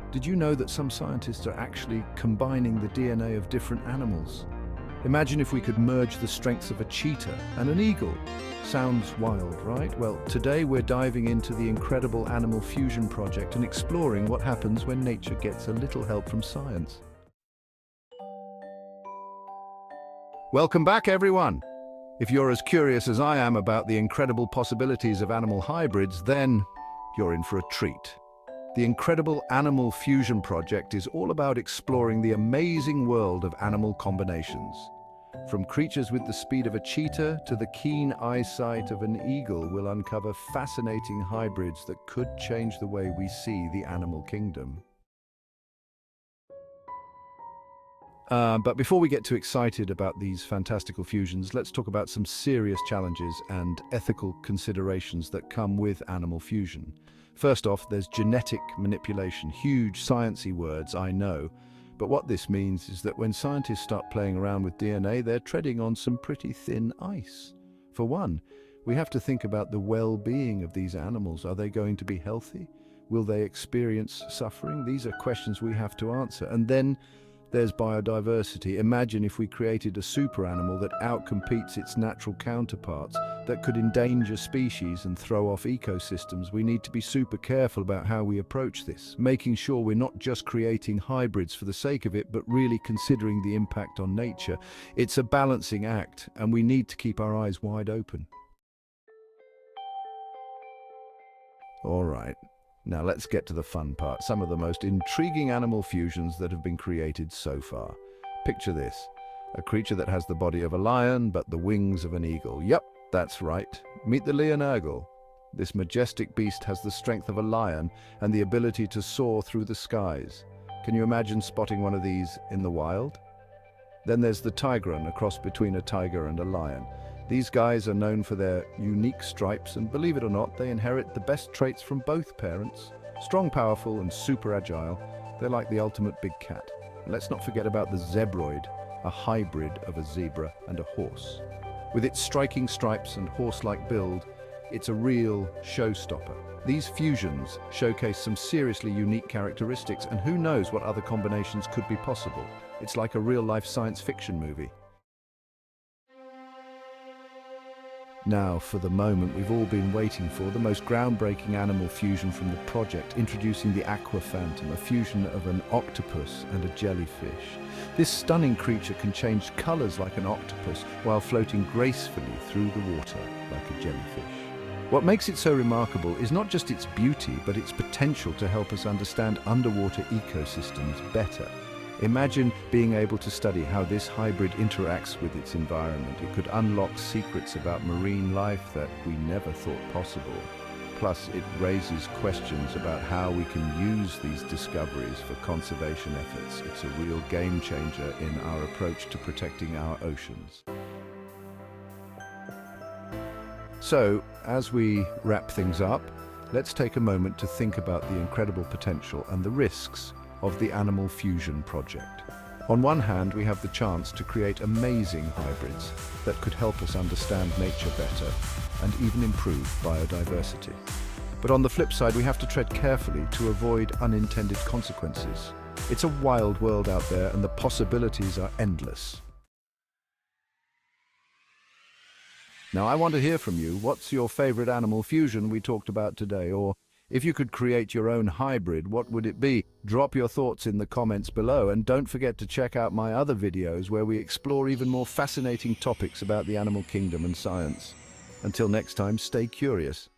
Did you know that some scientists are actually combining the DNA of different animals? Imagine if we could merge the strengths of a cheetah and an eagle. Sounds wild, right? Well, today we're diving into the incredible animal fusion project and exploring what happens when nature gets a little help from science. Welcome back, everyone! If you're as curious as I am about the incredible possibilities of animal hybrids, then you're in for a treat. The incredible Animal Fusion Project is all about exploring the amazing world of animal combinations. From creatures with the speed of a cheetah to the keen eyesight of an eagle, we'll uncover fascinating hybrids that could change the way we see the animal kingdom. But before we get too excited about these fantastical fusions, let's talk about some serious challenges and ethical considerations that come with animal fusion. First off, there's genetic manipulation. Huge sciencey words, I know. But what this means is that when scientists start playing around with DNA, they're treading on some pretty thin ice. For one, we have to think about the well-being of these animals. Are they going to be healthy? Will they experience suffering? These are questions we have to answer. And then there's biodiversity. Imagine if we created a super animal that outcompetes its natural counterparts, that could endanger species and throw off ecosystems. We need to be super careful about how we approach this, making sure we're not just creating hybrids for the sake of it, but really considering the impact on nature. It's a balancing act, and we need to keep our eyes wide open. All right. Now let's get to the fun part, some of the most intriguing animal fusions that have been created so far. Picture this, a creature that has the body of a lion but the wings of an eagle. Yep, that's right. Meet the leonergal. This majestic beast has the strength of a lion and the ability to soar through the skies. Can you imagine spotting one of these in the wild? Then there's the tigron, a cross between a tiger and a lion. These guys are known for their unique stripes, and believe it or not, they inherit the best traits from both parents. Strong, powerful, and super agile, they're like the ultimate big cat. And let's not forget about the zebroid, a hybrid of a zebra and a horse. With its striking stripes and horse-like build, it's a real showstopper. These fusions showcase some seriously unique characteristics, and who knows what other combinations could be possible. It's like a real-life science fiction movie. Now, for the moment we've all been waiting for, the most groundbreaking animal fusion from the project, introducing the aqua phantom, a fusion of an octopus and a jellyfish. This stunning creature can change colors like an octopus while floating gracefully through the water like a jellyfish. What makes it so remarkable is not just its beauty, but its potential to help us understand underwater ecosystems better. Imagine being able to study how this hybrid interacts with its environment. It could unlock secrets about marine life that we never thought possible. Plus, it raises questions about how we can use these discoveries for conservation efforts. It's a real game changer in our approach to protecting our oceans. So, as we wrap things up, let's take a moment to think about the incredible potential and the risks of the Animal Fusion Project. On one hand, we have the chance to create amazing hybrids that could help us understand nature better and even improve biodiversity. But on the flip side, we have to tread carefully to avoid unintended consequences. It's a wild world out there, and the possibilities are endless. Now, I want to hear from you. What's your favorite animal fusion we talked about today? Or if you could create your own hybrid, what would it be? Drop your thoughts in the comments below, and don't forget to check out my other videos where we explore even more fascinating topics about the animal kingdom and science. Until next time, stay curious.